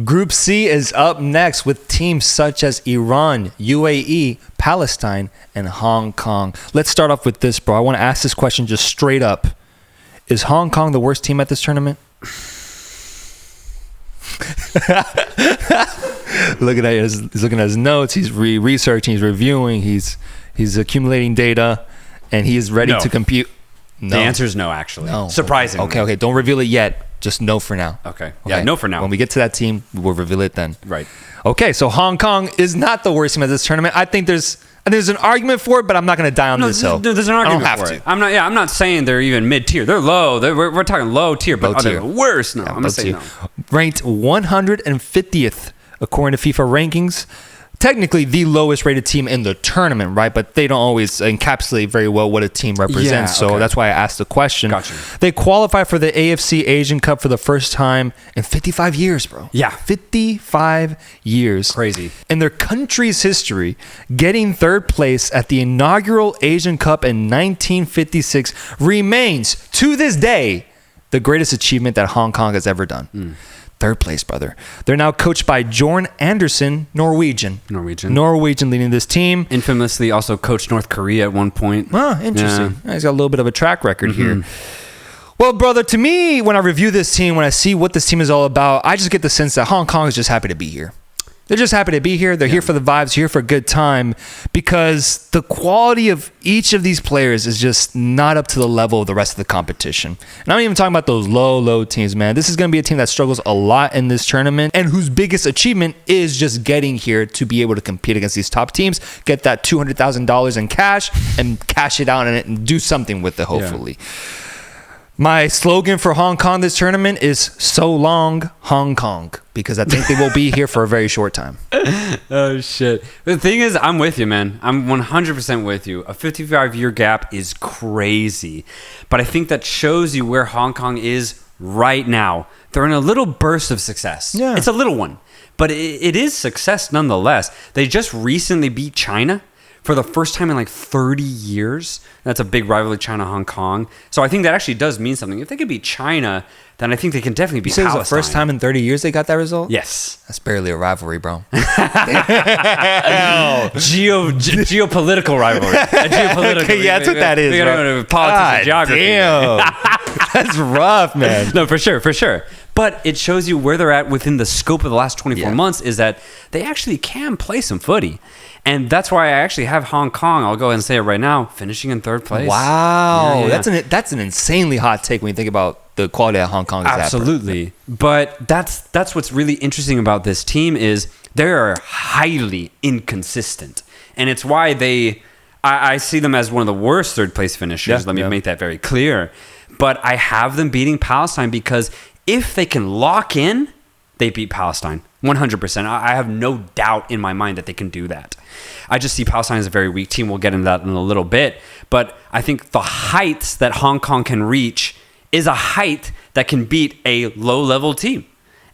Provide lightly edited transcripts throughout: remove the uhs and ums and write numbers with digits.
Group C is up next with teams such as Iran, UAE, Palestine, and Hong Kong. Let's start off with this, bro. I want to ask this question just straight up. Is Hong Kong the worst team at this tournament? Looking at he's looking at his notes. He's researching. He's reviewing. He's accumulating data, and he is ready to compete. No. The answer is no, actually. No. Surprisingly. Okay. Don't reveal it yet. Just no for now. Okay. Yeah, no for now. When we get to that team, we'll reveal it then. Right. Okay, so Hong Kong is not the worst team at this tournament. I think there's an argument for it, but I'm not going to die on this hill. There's an argument for it. I'm not saying they're even mid-tier. They're low. We're talking low tier, but they're worse. No, I'm going to say no. Ranked 150th according to FIFA rankings. Technically the lowest rated team in the tournament, right? But they don't always encapsulate very well what a team represents. So that's why I asked the question. Gotcha. They qualify for the AFC Asian Cup for the first time in 55 years, bro. Yeah. 55 years. Crazy. In their country's history, getting third place at the inaugural Asian Cup in 1956 remains, to this day, the greatest achievement that Hong Kong has ever done. Third place, brother. They're now coached by Jorn Anderson, Norwegian leading this team. Infamously also coached North Korea at one point. Oh, interesting. Yeah. He's got a little bit of a track record here. Well, brother, to me, when I review this team, when I see what this team is all about, I just get the sense that Hong Kong is just happy to be here. They're just happy to be here. They're here for the vibes, here for a good time, because the quality of each of these players is just not up to the level of the rest of the competition. And I'm even talking about those low teams, man. This is going to be a team that struggles a lot in this tournament and whose biggest achievement is just getting here to be able to compete against these top teams, get that $200,000 in cash and cash it out and do something with it, hopefully. Yeah. My slogan for Hong Kong this tournament is "So long, Hong Kong," because I think they will be here for a very short time. Oh, shit. The thing is, I'm with you, man. I'm 100% with you. A 55-year gap is crazy. But I think that shows you where Hong Kong is right now. They're in a little burst of success. Yeah. It's a little one, but it is success nonetheless. They just recently beat China for the first time in like 30 years. That's a big rivalry, China-Hong Kong. So I think that actually does mean something. If they could beat China, then I think they can definitely beat Palestine. It's the first time in 30 years they got that result? Yes. That's barely a rivalry, bro. Geopolitical rivalry. Okay, yeah, that's what that is, bro. Politics and geography. Damn. That's rough, man. No, for sure. But it shows you where they're at within the scope of the last 24 months is that they actually can play some footy. And that's why I actually have Hong Kong, I'll go ahead and say it right now, finishing in third place. Wow. Yeah. That's an insanely hot take when you think about the quality that Hong Kong is Absolutely. But that's what's really interesting about this team is they are highly inconsistent. And it's why I see them as one of the worst third place finishers. Let me make that very clear. But I have them beating Palestine because if they can lock in, they beat Palestine. 100%. I have no doubt in my mind that they can do that. I just see Palestine as a very weak team. We'll get into that in a little bit. But I think the heights that Hong Kong can reach is a height that can beat a low-level team.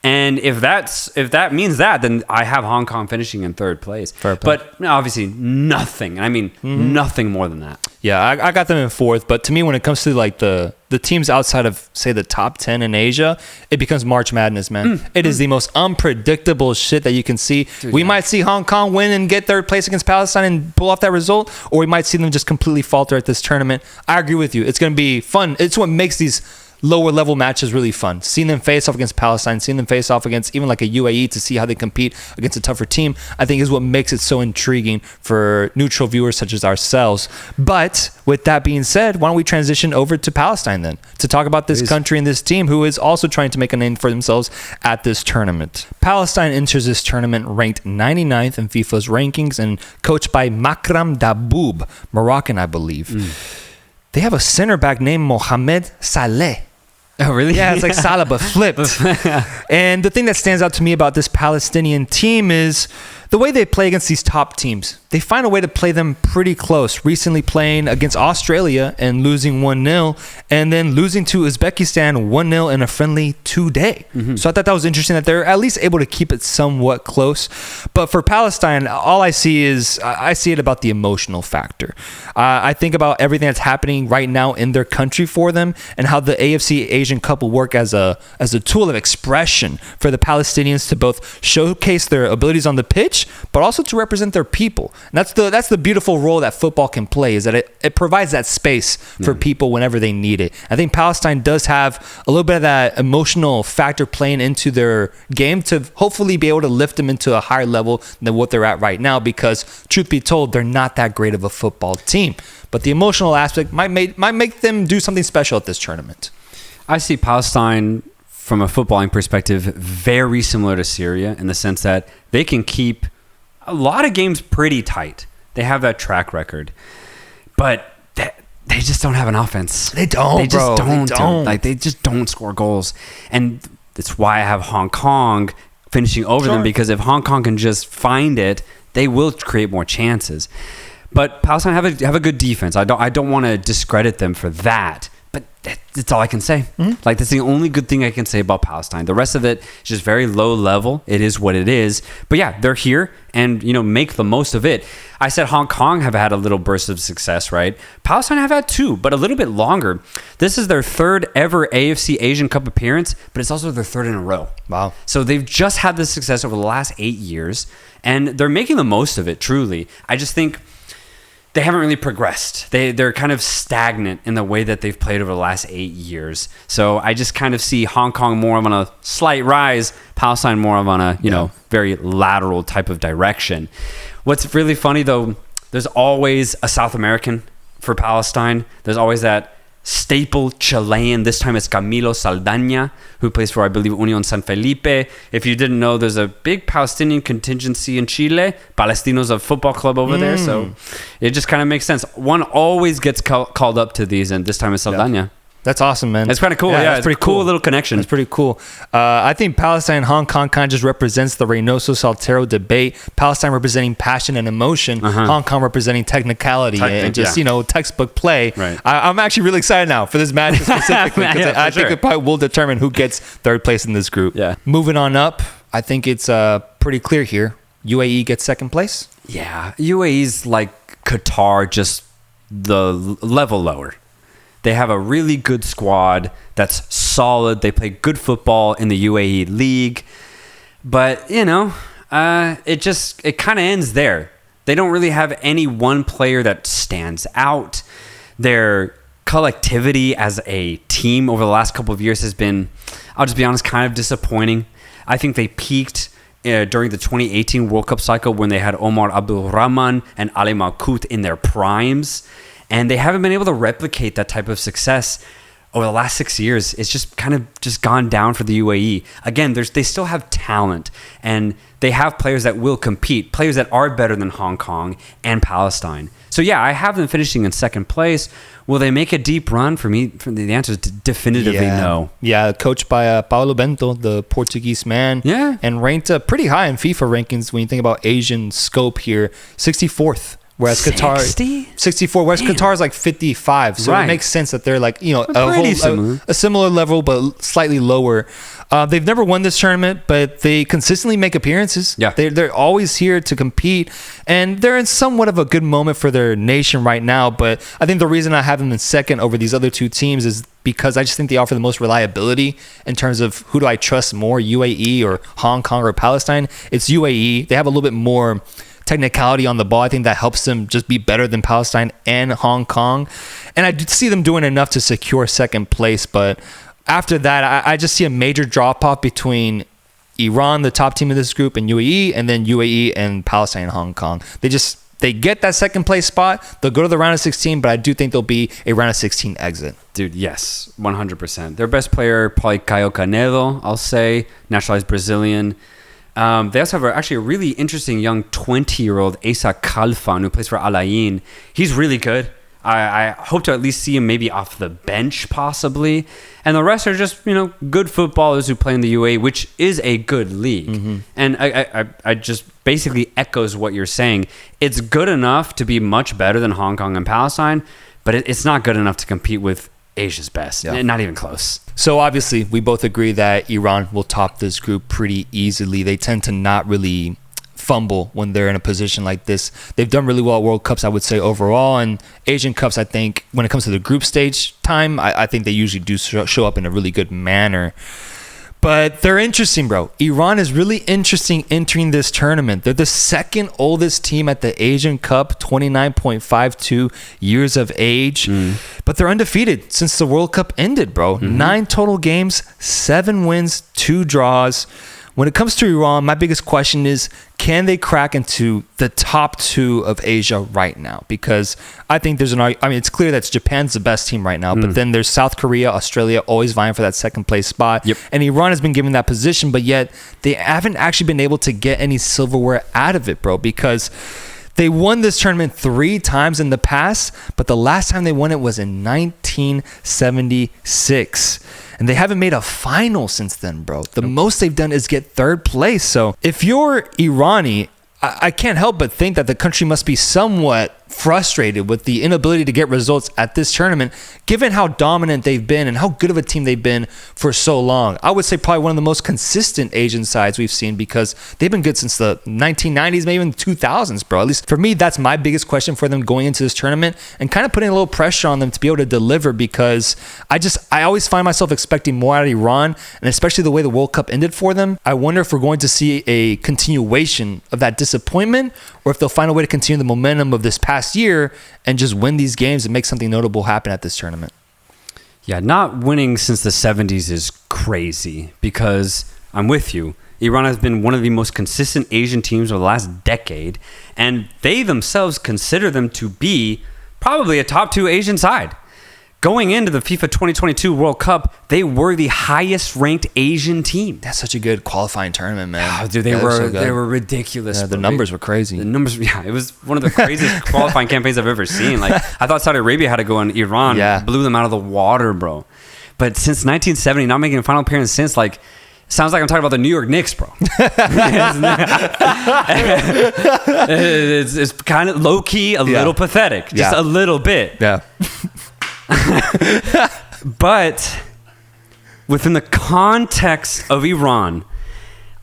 And if that means that, then I have Hong Kong finishing in third place. But obviously nothing. I mean, nothing more than that. Yeah, I got them in fourth. But to me, when it comes to like the teams outside of, say, the top 10 in Asia, it becomes March Madness, man. It is the most unpredictable shit that you can see. Dude, we might see Hong Kong win and get third place against Palestine and pull off that result, or we might see them just completely falter at this tournament. I agree with you. It's going to be fun. It's what makes these lower level matches really fun. Seeing them face off against Palestine, seeing them face off against even like a UAE to see how they compete against a tougher team, I think is what makes it so intriguing for neutral viewers such as ourselves. But with that being said, why don't we transition over to Palestine then to talk about this country and this team who is also trying to make a name for themselves at this tournament. Palestine enters this tournament ranked 99th in FIFA's rankings and coached by Makram Daboub, Moroccan, I believe. They have a center back named Mohamed Saleh. Oh, really? Yeah, it's like Salah, but flipped. And the thing that stands out to me about this Palestinian team is the way they play against these top teams, they find a way to play them pretty close. Recently playing against Australia and losing 1-0, and then losing to Uzbekistan 1-0 in a friendly today. So I thought that was interesting that they're at least able to keep it somewhat close. But for Palestine, all I see is I see it about the emotional factor. I think about everything that's happening right now in their country for them, and how the AFC Asian Cup will work as a tool of expression for the Palestinians to both showcase their abilities on the pitch, but also to represent their people. And that's the beautiful role that football can play, is that it provides that space for people whenever they need it. I think Palestine does have a little bit of that emotional factor playing into their game to hopefully be able to lift them into a higher level than what they're at right now, because truth be told, they're not that great of a football team. But the emotional aspect might make them do something special at this tournament. I see Palestine, from a footballing perspective, very similar to Syria in the sense that they can keep a lot of games pretty tight. They have that track record. But they just don't have an offense. They don't, They just bro. don't. They don't. Like, they just don't score goals. And that's why I have Hong Kong finishing over them, because if Hong Kong can just find it, they will create more chances. But Palestine have a good defense. I don't want to discredit them for that. But that's all I can say. Like, that's the only good thing I can say about Palestine. The rest of it is just very low level. It is what it is. But yeah, they're here, and make the most of it. I said Hong Kong have had a little burst of success, right? Palestine have had two, but a little bit longer. This is their third ever AFC Asian Cup appearance, but it's also their third in a row. Wow. So they've just had this success over the last 8 years, and they're making the most of it, truly. I just think they haven't really progressed. They're kind of stagnant in the way that they've played over the last 8 years. So I just kind of see Hong Kong more of on a slight rise, Palestine more of on a very lateral type of direction. What's really funny though, there's always a South American for Palestine. There's always that staple Chilean. This time it's Camilo Saldaña, who plays for, I believe, Unión San Felipe. If you didn't know, there's a big Palestinian contingency in Chile. Palestinos, a football club over there. So it just kind of makes sense. One always gets called up to these, and this time it's Saldaña. Yeah. That's awesome, man. It's kind of cool. Yeah, it's pretty cool little connection. It's pretty cool. I think Palestine and Hong Kong kind of just represents the Reynoso Soltero debate. Palestine representing passion and emotion. Hong Kong representing technicality and just, textbook play. Right. I'm actually really excited now for this match specifically, because I think it probably will determine who gets third place in this group. Yeah. Moving on up, I think it's pretty clear here. UAE gets second place. Yeah. UAE's like Qatar, just the level lower. They have a really good squad that's solid. They play good football in the UAE league. But, it kind of ends there. They don't really have any one player that stands out. Their collectivity as a team over the last couple of years has been, I'll just be honest, kind of disappointing. I think they peaked during the 2018 World Cup cycle when they had Omar Abdulrahman and Ali Malkout in their primes. And they haven't been able to replicate that type of success over the last 6 years. It's just kind of just gone down for the UAE. Again, they still have talent, and they have players that will compete, players that are better than Hong Kong and Palestine. So yeah, I have them finishing in second place. Will they make a deep run? For me, the answer is definitively no. Yeah, coached by Paulo Bento, the Portuguese man. Yeah. And ranked pretty high in FIFA rankings when you think about Asian scope here. 64th. Whereas Qatar 64, whereas Qatar is like 55, so it makes sense that they're like a similar level but slightly lower. They've never won this tournament, but they consistently make appearances. Yeah, they're always here to compete, and they're in somewhat of a good moment for their nation right now. But I think the reason I have them in second over these other two teams is because I just think they offer the most reliability in terms of who do I trust more, UAE or Hong Kong or Palestine. It's UAE. They have a little bit more technicality on the ball. I think that helps them just be better than Palestine and Hong Kong. And I see them doing enough to secure second place. But after that, I just see a major drop-off between Iran, the top team of this group, and UAE, and then UAE and Palestine and Hong Kong. They get that second place spot. They'll go to the round of 16, but I do think there'll be a round of 16 exit. Dude, yes, 100%. Their best player, probably Caio Canedo, I'll say, naturalized Brazilian. They also have actually a really interesting young 20-year-old Asa Khalfan who plays for Al Ain. He's really good. I hope to at least see him maybe off the bench possibly. And the rest are just, good footballers who play in the UAE, which is a good league. Mm-hmm. And I just basically echoes what you're saying. It's good enough to be much better than Hong Kong and Palestine, but it's not good enough to compete with Asia's best. Yeah. Not even close. So obviously, we both agree that Iran will top this group pretty easily. They tend to not really fumble when they're in a position like this. They've done really well at World Cups, I would say, overall. And Asian Cups, I think, when it comes to the group stage time, I think they usually do show up in a really good manner. But they're interesting, bro. Iran is really interesting entering this tournament. They're the second oldest team at the Asian Cup, 29.52 years of age. But they're undefeated since the World Cup ended, bro. 9 total games, 7 wins, 2 draws. When it comes to Iran, my biggest question is, can they crack into the top 2 of Asia right now? Because I think there's it's clear that Japan's the best team right now, but then there's South Korea, Australia, always vying for that second place spot. Yep. And Iran has been given that position, but yet they haven't actually been able to get any silverware out of it, bro, because they won this tournament 3 times in the past, but the last time they won it was in 1976. And they haven't made a final since then, bro. The most they've done is get 3rd place. So if you're Irani, I can't help but think that the country must be somewhat frustrated with the inability to get results at this tournament, given how dominant they've been and how good of a team they've been for so long. I would say probably one of the most consistent Asian sides we've seen, because they've been good since the 1990s, maybe even the 2000s, bro. At least for me, that's my biggest question for them going into this tournament, and kind of putting a little pressure on them to be able to deliver, because I always find myself expecting more out of Iran, and especially the way the World Cup ended for them. I wonder if we're going to see a continuation of that disappointment, or if they'll find a way to continue the momentum of this past year and just win these games and make something notable happen at this tournament. Yeah, not winning since the 70s is crazy, because I'm with you. Iran has been one of the most consistent Asian teams over the last decade, and they themselves consider them to be probably a top 2 Asian side. Going into the FIFA 2022 World Cup, they were the highest ranked Asian team. That's such a good qualifying tournament, man. Oh, dude, they were ridiculous. Yeah, the numbers were crazy. It was one of the craziest qualifying campaigns I've ever seen. Like, I thought Saudi Arabia had to go, and Iran blew them out of the water, bro. But since 1970, not making a final appearance since, like, sounds like I'm talking about the New York Knicks, bro. It's kind of low-key, a little pathetic. Just a little bit. Yeah. But within the context of Iran,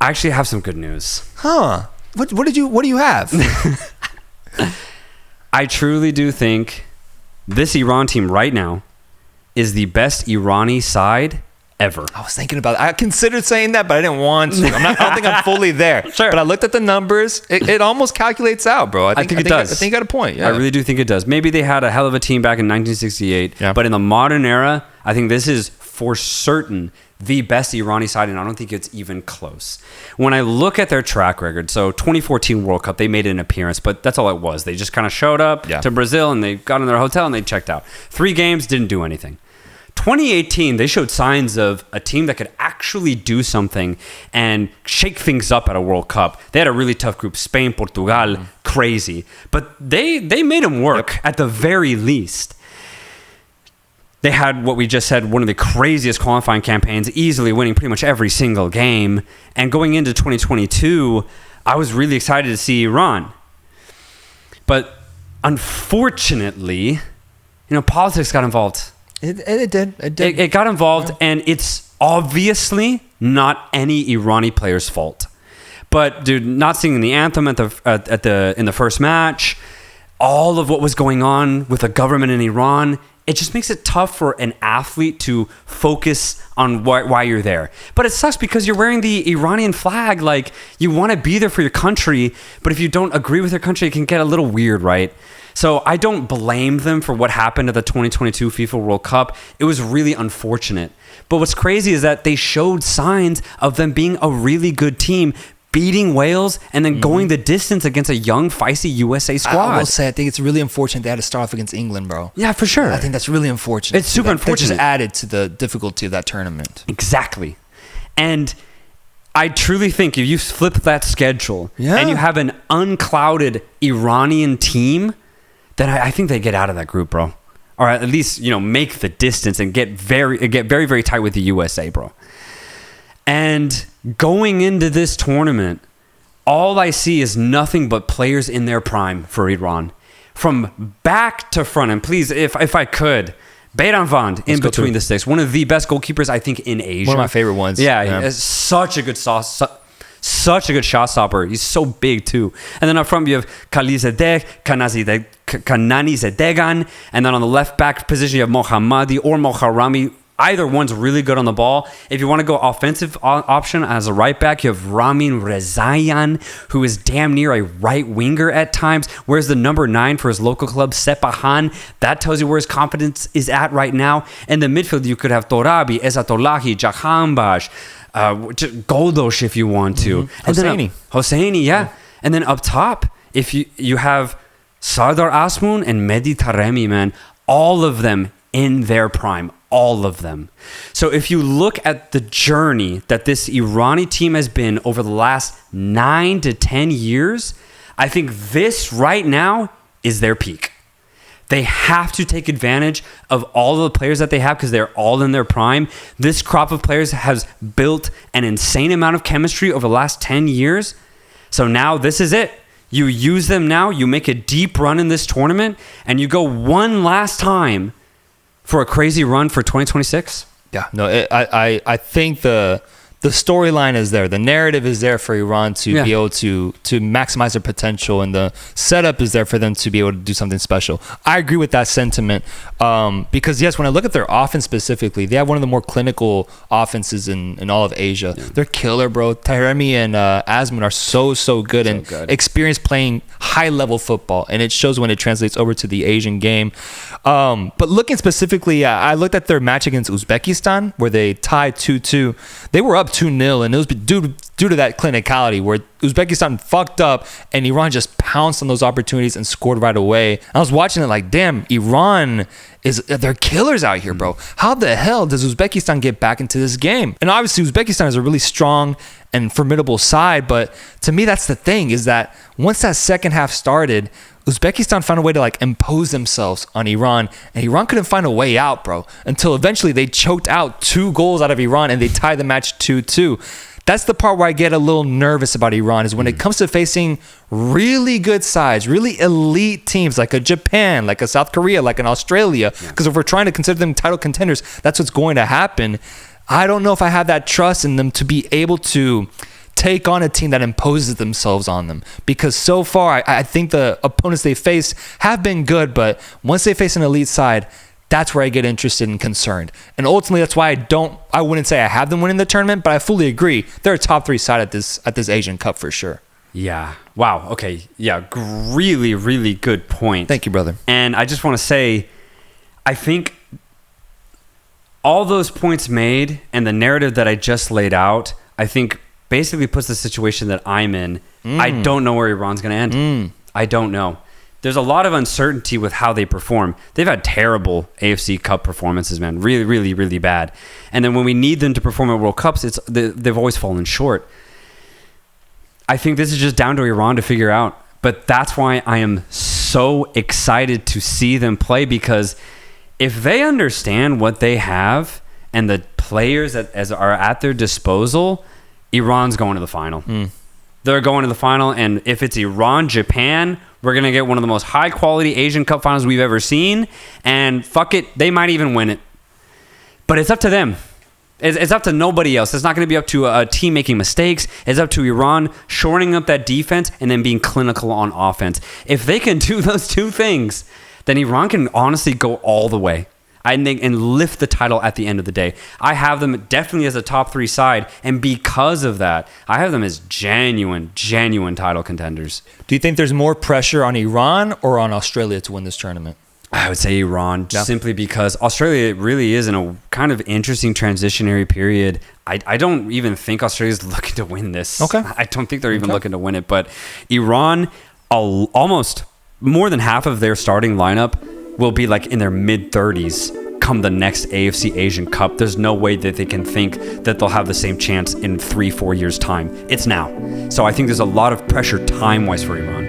I actually have some good news. Huh? What do you have? I truly do think this Iran team right now is the best Irani side ever. I was thinking about it. I considered saying that, but I didn't want to. I don't think I'm fully there. Sure. But I looked at the numbers. It almost calculates out, bro. I think it does. I think you got a point. Yeah. I really do think it does. Maybe they had a hell of a team back in 1968, but in the modern era, I think this is for certain the best Irani side, and I don't think it's even close. When I look at their track record, so 2014 World Cup, they made an appearance, but that's all it was. They just kind of showed up to Brazil, and they got in their hotel, and they checked out. 3 games, didn't do anything. 2018, they showed signs of a team that could actually do something and shake things up at a World Cup. They had a really tough group, Spain, Portugal, crazy. But they made them work at the very least. They had what we just said, one of the craziest qualifying campaigns, easily winning pretty much every single game. And going into 2022, I was really excited to see Iran. But unfortunately, politics got involved. It did. It got involved, and it's obviously not any Irani player's fault. But dude, not singing the anthem in the first match, all of what was going on with the government in Iran, it just makes it tough for an athlete to focus on why you're there. But it sucks because you're wearing the Iranian flag. Like, you want to be there for your country, but if you don't agree with your country, it can get a little weird, right? So I don't blame them for what happened at the 2022 FIFA World Cup. It was really unfortunate. But what's crazy is that they showed signs of them being a really good team, beating Wales and then going the distance against a young, feisty USA squad. I will say, I think it's really unfortunate they had to start off against England, bro. Yeah, for sure. I think that's really unfortunate. It's super unfortunate. That just added to the difficulty of that tournament. Exactly. And I truly think if you flip that schedule and you have an unclouded Iranian team, then I think they get out of that group, bro. Or at least, make the distance and get very, very tight with the USA, bro. And going into this tournament, all I see is nothing but players in their prime for Iran. From back to front. And please, if I could, Beiranvand in between the sticks. One of the best goalkeepers, I think, in Asia. One of my favorite ones. Yeah. Such a good such a good shot stopper. He's so big too. And then up front you have Kanani Zedegan. And then on the left back position you have Mohammadi or Moharami. Either one's really good on the ball. If you want to go offensive option as a right back, you have Ramin Rezayan, who is damn near a right winger at times. Where's the number 9 for his local club, Sepahan? That tells you where his confidence is at right now. In the midfield, you could have Torabi, Ezatolahi, Jahanbash, Goldosh if you want to. Hosseini, yeah. And then up top, if you have Sardar Asmoon and Mehdi Taremi, man, all of them in their prime. All of them. So if you look at the journey that this Irani team has been over the last 9 to 10 years, I think this right now is their peak. They have to take advantage of all of the players that they have because they're all in their prime. This crop of players has built an insane amount of chemistry over the last 10 years. So now this is it. You use them now, you make a deep run in this tournament, and you go one last time for a crazy run for 2026. Yeah, no, I think the storyline is there. The narrative is there for Iran to be able to maximize their potential, and the setup is there for them to be able to do something special. I agree with that sentiment because, yes, when I look at their offense specifically, they have one of the more clinical offenses in all of Asia. Yeah. They're killer, bro. Tahrami and Asman are so good and experienced playing high-level football, and it shows when it translates over to the Asian game. But looking specifically, I looked at their match against Uzbekistan where they tied 2-2. They were up 2-0, and it was due to that clinicality where Uzbekistan fucked up and Iran just pounced on those opportunities and scored right away. I was watching it like, damn, Iran they're killers out here, bro. How the hell does Uzbekistan get back into this game? And obviously Uzbekistan is a really strong and formidable side, but to me that's the thing, is that once that second half started, Uzbekistan found a way to like impose themselves on Iran, and Iran couldn't find a way out, bro, until eventually they choked out 2 goals out of Iran and they tied the match 2-2. That's the part where I get a little nervous about Iran, is when it comes to facing really good sides, really elite teams like a Japan, like a South Korea, like an Australia, because if we're trying to consider them title contenders, that's what's going to happen. I don't know if I have that trust in them to be able to take on a team that imposes themselves on them, because so far I think the opponents they face have been good, but once they face an elite side, that's where I get interested and concerned. And ultimately that's why I wouldn't say I have them winning the tournament, but I fully agree they're a top 3 side at this Asian Cup for sure. Yeah. Wow. Okay. Yeah. Really good point. Thank you, brother. And I just want to say, I think all those points made and the narrative that I just laid out, I think basically puts the situation that I'm in. I don't know where Iran's going to end. I don't know. There's a lot of uncertainty with how they perform. They've had terrible AFC Cup performances, man. Really bad. And then when we need them to perform at World Cups, they've always fallen short. I think this is just down to Iran to figure out. But that's why I am so excited to see them play, because if they understand what they have and the players that are at their disposal, Iran's going to the final. They're going to the final, and if it's Iran-Japan, we're going to get one of the most high-quality Asian Cup finals we've ever seen, and fuck it, they might even win it. But it's up to them. It's up to nobody else. It's not going to be up to a team making mistakes. It's up to Iran shoring up that defense and then being clinical on offense. If they can do those 2 things, then Iran can honestly go all the way, I think, and lift the title at the end of the day. I have them definitely as a top 3 side, and because of that, I have them as genuine title contenders. Do you think there's more pressure on Iran or on Australia to win this tournament? I would say Iran, simply because Australia really is in a kind of interesting transitionary period. I don't even think Australia's looking to win this. Okay. I don't think they're even looking to win it, but Iran, almost more than half of their starting lineup will be like in their mid-30s come the next AFC Asian Cup. There's no way that they can think that they'll have the same chance in 3-4 years' time. It's now. So I think there's a lot of pressure time-wise for Iran.